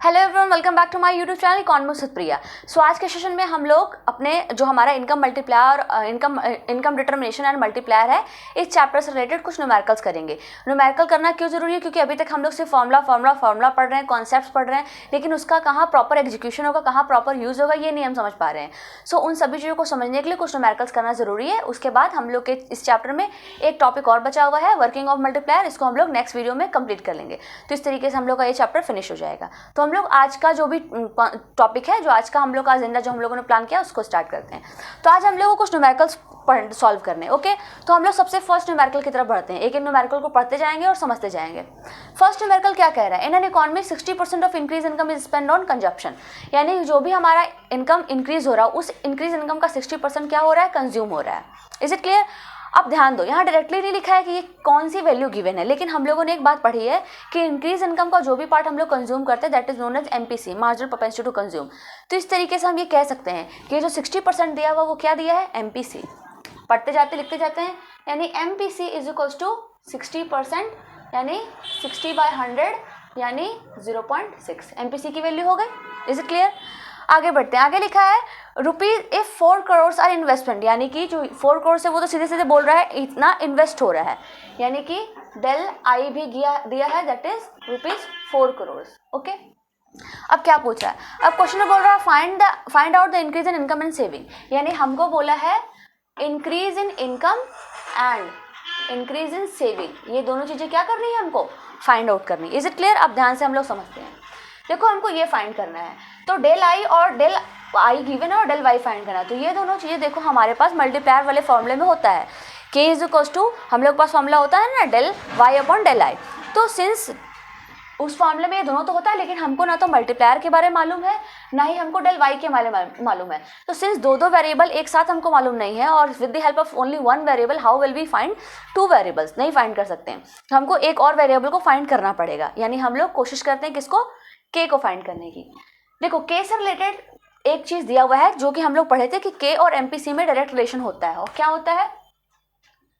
Hello everyone, welcome back to my YouTube channel economics Supriya. So आज के session में हम लोग अपने जो हमारा income multiplier income determination and multiplier है, इस चैप्टर से रिलेटेड कुछ न्यूमेरिकल्स करेंगे। न्यूमेरिकल करना क्यों जरूरी है? क्योंकि अभी तक हम लोग सिर्फ फॉर्मूला पढ़ रहे हैं, कॉन्सेप्ट्स पढ़ रहे हैं, लेकिन उसका कहाँ प्रॉपर एग्जीक्यूशन होगा, कहाँ प्रॉपर यूज होगा, ये नहीं हम समझ पा रहे हैं। सो उन सभी चीज़ों को समझने के लिए कुछ न्यूमेरिकल्स करना जरूरी है। उसके बाद हम लोग के इस चैप्टर में एक टॉपिक और बचा हुआ है, वर्किंग ऑफ मल्टीप्लायर। इसको हम लोग नेक्स्ट वीडियो में कंप्लीट कर लेंगे। तो इस तरीके से हम लोग का ये चैप्टर फिनिश हो जाएगा। तो हम लोग आज का जो भी टॉपिक है, जो आज का हम लोग का एजेंडा जो हम लोगों ने प्लान किया, उसको स्टार्ट करते हैं। तो आज हम लोगों को कुछ न्यूमेरिकल्स सॉल्व करने हैं। ओके, तो हम लोग सबसे फर्स्ट न्यूमेरिकल की तरफ बढ़ते हैं। एक एक न्यूमेरिकल को पढ़ते जाएंगे और समझते जाएंगे। फर्स्ट न्यूमेरिकल क्या कह रहा है? In an economy 60% of increase income is spend on consumption. यानी जो भी हमारा इनकम इंक्रीज हो रहा है, उस इंक्रीज इनकम का 60% क्या हो रहा है? कंज्यूम हो रहा है। Is it clear? अब ध्यान दो, यहाँ डायरेक्टली नहीं लिखा है कि ये कौन सी वैल्यू गिवन है, लेकिन हम लोगों ने एक बात पढ़ी है कि इंक्रीज इनकम का जो भी पार्ट हम लोग कंज्यूम करते हैं, that is known as MPC, marginal propensity to consume. तो इस तरीके से हम ये कह सकते हैं कि जो 60% दिया हुआ वो क्या दिया है? एमपीसी। पढ़ते जाते लिखते जाते हैं, यानी एमपीसी इज इक्वल्स टू 60%, यानी 60/100 यानी 0.6 एमपीसी की वैल्यू हो गई। Is it clear? आगे बढ़ते हैं। आगे लिखा है rupees if 4 crore are investment, यानी कि जो 4 करोड़ से वो तो सीधे सीधे बोल रहा है इतना इन्वेस्ट हो रहा है, यानी कि डेल आई भी दिया है, that is rupees 4 crore. Okay, अब क्या पूछ रहा है? अब क्वेश्चन में बोल रहा है find out the increase in income and saving. यानी हमको बोला है increase in income and increase in saving, ये दोनों चीजें क्या करनी है? हमको फाइंड आउट करनी। Is it clear? अब ध्यान से हम लोग समझते हैं। देखो, हमको ये फाइंड करना है, तो डेल आई और डेल आई गिवन है और डेल वाई फाइंड करना है। तो ये दोनों चीजें देखो हमारे पास मल्टीप्लायर वाले फॉर्मूले में होता है, के इज इक्वल्स टू, हम लोग के पास फॉर्मूला होता है ना, del Y upon del I. तो सिंस उस फॉर्मूले में ये दोनों तो होता है, लेकिन हमको ना तो मल्टीप्लायर के बारे में मालूम है, ना ही हमको डेल वाई के बारे में मालूम है। तो सिंस दो वेरिएबल एक साथ हमको मालूम नहीं है, और with the help of only one variable how will we find two variables? नहीं फाइंड कर सकते हैं, तो हमको एक और वेरिएबल को फाइंड करना पड़ेगा। यानी हम लोग कोशिश करते हैं किसको? के को फाइंड करने की। देखो, के से रिलेटेड एक चीज दिया हुआ है जो कि हम लोग पढ़े थे कि के और एमपीसी में डायरेक्ट रिलेशन होता है। और क्या होता है?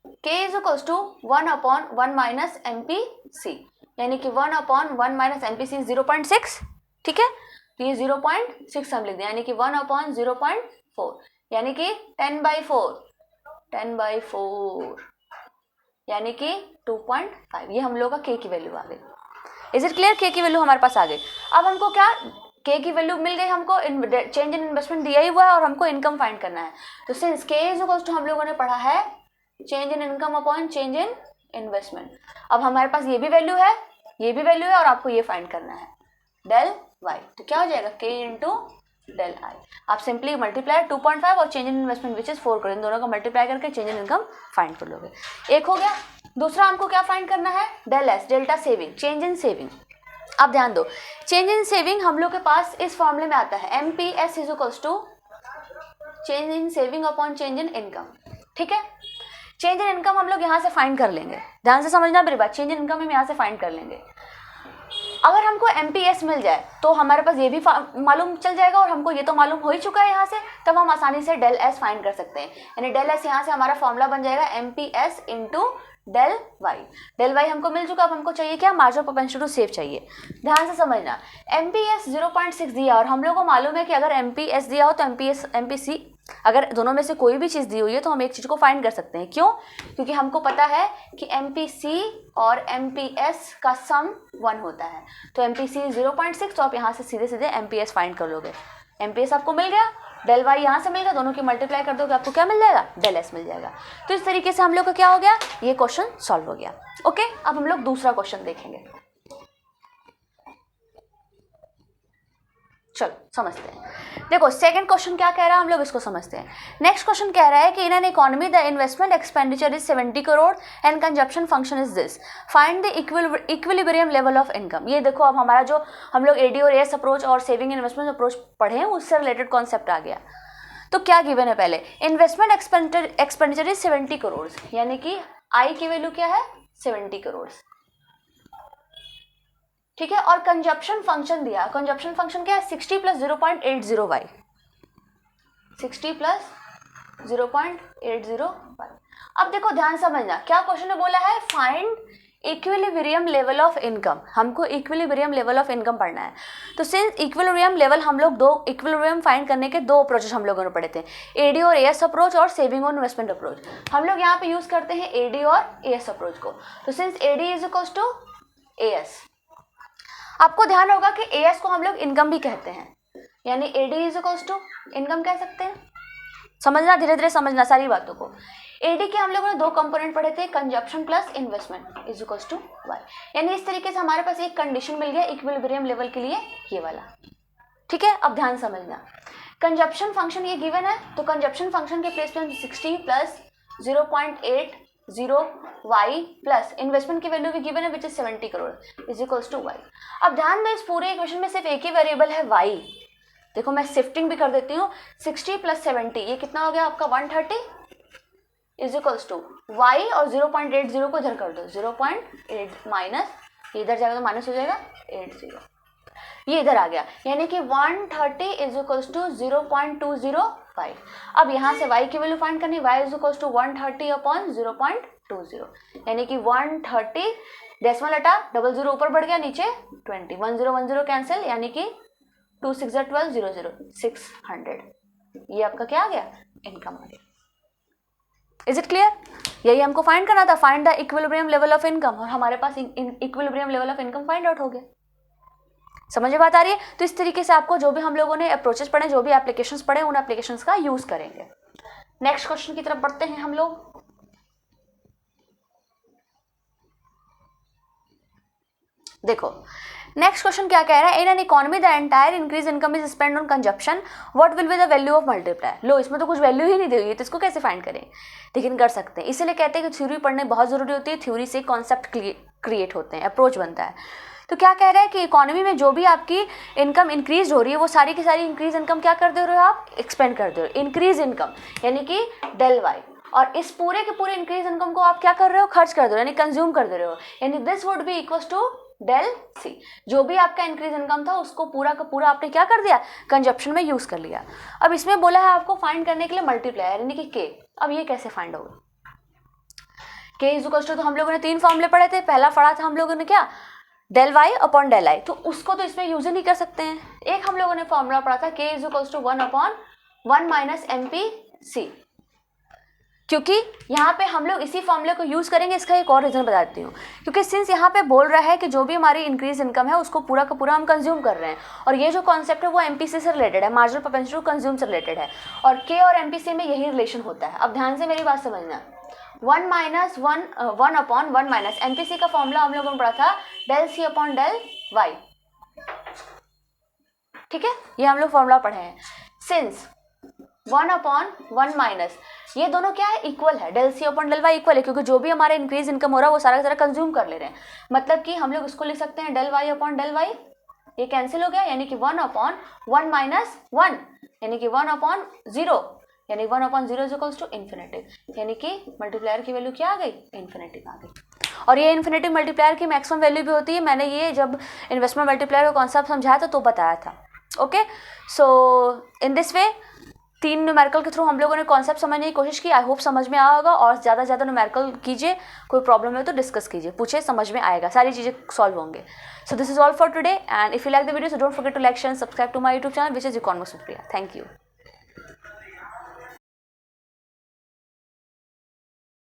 K is equals to 1/1 minus MPC, यानी कि 1/1 माइनस एमपीसी 0.6। ठीक है, तो ये 0.6 हम लिख दें, यानी कि 1/0.4, यानी कि 10/4 यानी कि 2.5। ये हम लोग का के की वैल्यू आ गई। Is it clear? के की वैल्यू हमारे पास आ गई। अब हमको क्या, के की वैल्यू मिल गई, हमको चेंज इन इन्वेस्टमेंट दिया ही हुआ है और हमको इनकम फाइंड करना है। तो सिंस के इज इक्वल्स टू हम लोगों ने पढ़ा है change in income upon change in investment. अब हमारे पास ये भी वैल्यू है, ये भी वैल्यू है, और आपको ये फाइंड करना है डेल वाई। तो क्या हो जाएगा? के इंटू डेल आई। आप सिंपली मल्टीप्लाई 2.5 और change in investment which is 4 करो, इन दोनों का मल्टीप्लाई करके चेंज इन इनकम फाइंड कर लोगे। एक हो गया। दूसरा हमको क्या फाइंड करना है? Del S, delta saving, change in saving. अब ध्यान दो, चेंज इन सेविंग हम लोग के पास इस फॉर्मूले में आता है, MPS is equals to change in saving upon change in income. ठीक है, चेंज इन इनकम हम लोग यहाँ से फाइंड कर लेंगे। ध्यान से समझना मेरी बात, चेंज इन इनकम हम यहाँ से फाइंड कर लेंगे। अगर हमको एमपीएस मिल जाए तो हमारे पास ये भी मालूम चल जाएगा, और हमको ये तो मालूम हो ही चुका है यहाँ से, तब हम आसानी से डेल एस फाइंड कर सकते हैं। यानी डेल एस यहाँ से हमारा फॉर्मूला बन जाएगा MPS into del Y. Del Y हमको मिल चुका, अब हमको चाहिए क्या? मार्जिनल प्रोपेंसिटी टू सेव चाहिए। ध्यान से समझना, एमपीएस 0.6 दिया, और हम लोग को मालूम है कि अगर एमपीएस दिया हो तो एमपीसी, अगर दोनों में से कोई भी चीज़ दी हुई है तो हम एक चीज़ को फाइंड कर सकते हैं। क्यों? क्योंकि हमको पता है कि एमपीसी और एमपीएस का सम 1 होता है। तो एमपीसी 0.6, तो आप यहाँ से सीधे सीधे एमपीएस फाइंड कर लोगे। एमपीएस आपको मिल गया, डेल वाई यहाँ से मिल गया, दोनों की मल्टीप्लाई कर दोगे, आपको क्या मिल जाएगा? डेल एस मिल जाएगा। तो इस तरीके से हम लोग का क्या हो गया? ये क्वेश्चन सॉल्व हो गया। ओके, अब हम लोग दूसरा क्वेश्चन देखेंगे। चलो समझते हैं। देखो, सेकंड क्वेश्चन क्या कह रहा है, हम लोग इसको समझते हैं। नेक्स्ट क्वेश्चन कह रहा है कि इन an economy the investment expenditure is 70 crore and consumption function is this, find the equilibrium level of income. ये देखो, अब हमारा जो हम लोग एडी और एस अप्रोच और सेविंग इन्वेस्टमेंट अप्रोच पढ़े हैं, उससे रिलेटेड कॉन्सेप्ट आ गया। तो क्या गिवन है? पहले इन्वेस्टमेंट एक्सपेंडिचर इज 70 करोड़, यानी कि आई की वैल्यू क्या है? 70 करोड़। ठीक है, और कंजप्शन फंक्शन दिया। कंजप्शन फंक्शन क्या है? 60 + 0.80y, 60 + 0.80y। अब देखो, ध्यान समझना, क्या क्वेश्चन में बोला है? Find equilibrium level of income, हमको इक्विलिब्रियम लेवल ऑफ इनकम पढ़ना है। तो सिंस इक्विलिब्रियम लेवल हम लोग दो इक्विलिब्रियम फाइंड करने के दो अप्रोचेस हम लोगों ने पढ़े थे, एडी और एएस अप्रोच और सेविंग और इन्वेस्टमेंट अप्रोच। हम लोग यहाँ पे यूज करते हैं एडी और एएस अप्रोच को। तो since AD is equals to AS, आपको ध्यान होगा कि एएस को हम लोग इनकम भी कहते हैं, यानी AD is equals to income कह सकते हैं। समझना, धीरे धीरे समझना सारी बातों को। एडी के हम लोगों ने दो कंपोनेंट पढ़े थे, consumption plus investment is equals to Y. यानी इस तरीके से हमारे पास एक कंडीशन मिल गया इक्विलिब्रियम लेवल के लिए, ये वाला। ठीक है, अब ध्यान समझना। कंजप्शन फंक्शन ये गिवन है, तो कंजप्शन फंक्शन के प्लेस पे हम 60 प्लस 0.80 वाई प्लस इन्वेस्टमेंट की वैल्यू भी गिवन है which is 70 crore is equals to Y. अब ध्यान दें, इस पूरे इक्वेशन में सिर्फ एक ही वेरिएबल है वाई। देखो मैं शिफ्टिंग भी कर देती हूँ, 60 प्लस 70 ये कितना हो गया आपका 130 इज इक्वल्स टू वाई, और 0.80 को इधर कर दो, 0.8 माइनस, इधर जाएगा तो माइनस हो जाएगा 80, ये इधर आ गया, यानी कि 130 इज इक्वल्स टू 0.205। अब यहाँ से y की वैल्यू फाइंड करनी, y is equals to 130 upon 0.20, यानी कि 130 डेसिमल हटा, 00 ऊपर बढ़ गया, नीचे 20, 1010 कैंसिल, यानी कि 2 6 12 0 0 600। ये आपका क्या आ गया, इनकम आ गया। Is it clear? यही हमको फाइंड करना था, find the equilibrium level of income, और हमारे पास equilibrium level of income find out हो गया। समझ में बात आ रही है? तो इस तरीके से आपको जो भी हम लोगों ने अप्रोचेस पढ़े, जो भी एप्लीकेशंस पढ़े, उन एप्लीकेशंस का यूज करेंगे। नेक्स्ट क्वेश्चन की तरफ बढ़ते हैं हम लोग। देखो नेक्स्ट क्वेश्चन क्या कह रहा है, in an economy the entire increase income is spend on consumption, what will be the value of multiply. लो, इसमें तो कुछ वैल्यू ही नहीं दी हुई है, तो इसको कैसे फाइंड करें? लेकिन कर सकते हैं, इसीलिए कहते हैं कि थ्योरी पढ़ने बहुत जरूरी होती है, थ्योरी से कॉन्सेप्ट क्रिएट होते हैं, अप्रोच बनता है। तो क्या कह रहा है कि इकोनॉमी में जो भी आपकी इनकम इंक्रीज हो रही है, वो सारी की सारी इंक्रीज इनकम क्या कर दे रहे हो आप, एक्सपेंड कर दे रहे हो, इंक्रीज इनकम, यानी कि डेल वाई। और इस पूरे के पूरे इंक्रीज इनकम को आप क्या कर रहे हो, खर्च कर दे रहे हो, यानी कंज्यूम कर दे रहे हो, यानी this would be equals to del C. जो भी आपका इंक्रीज इनकम था उसको पूरा का पूरा आपने क्या कर दिया, कंजप्शन में यूज कर लिया। अब इसमें बोला है आपको फाइंड करने के लिए मल्टीप्लायर, यानी कि के। अब ये कैसे फाइंड होगा, के इज इक्वल्स टू, तो हम लोगों ने 3 फॉर्मूले पढ़े थे। पहला पढ़ा था हम लोगों ने क्या, del Y upon del I, तो उसको तो इसमें यूज ही नहीं कर सकते हैं। एक हम लोगों ने फॉर्मूला पढ़ा था, K is equals to 1 upon 1 minus MPC, क्योंकि यहाँ पे हम लोग इसी फॉर्मूले को यूज करेंगे। इसका एक और रीजन बता देती हूँ, क्योंकि सिंस यहाँ पे बोल रहा है कि जो भी हमारी इंक्रीज इनकम है उसको पूरा का पूरा हम कंज्यूम कर रहे हैं, और ये जो कॉन्सेप्ट है वो MPC से रिलेटेड है, मार्जिनल प्रोपेंसिटी टू कंज्यूम से रिलेटेड है, और के और MPC में यही रिलेशन होता है। अब ध्यान से मेरी बात समझना, 1 माइनस 1 अपॉन 1 माइनस MPC का फॉर्मूला हम लोगों ने पढ़ा था del C upon del Y. ठीक है, ये हम लोग फॉर्मूला पढ़े हैं। सिंस 1 अपॉन 1 माइनस, ये दोनों क्या है, इक्वल है, del C upon del Y equal है, क्योंकि जो भी हमारे इंक्रीज इनकम हो रहा है वो सारा का सारा कंज्यूम कर ले रहे हैं। मतलब कि हम लोग इसको लिख सकते हैं del Y upon del Y, ये कैंसिल हो गया, यानी कि 1 अपॉन 1 माइनस 1, यानी कि 1 अपॉन 0, यानी 1 upon 0 is equals to infinity, यानी कि मल्टीप्लायर की वैल्यू क्या आ गई, इन्फिनिटी आ गई। और ये इन्फिनिटी मल्टीप्लायर की मैक्सिमम वैल्यू भी होती है। मैंने ये जब इन्वेस्टमेंट मल्टीप्लायर का कॉन्सेप्ट समझाया था तो बताया था। Okay, so in this way 3 numerical के थ्रू हम लोगों ने कॉन्सेप्ट समझने की कोशिश की। आई होप समझ में आया होगा, और ज़्यादा से ज़्यादा न्यूमेरिकल कीजिए, कोई प्रॉब्लम है तो डिस्कस कीजिए, पूछिए, समझ में आएगा, सारी चीज़ें सॉल्व होंगे। So this is all for today, and if you like the video so don't forget to like share and subscribe to my YouTube channel which is economics with Priya. Thank you.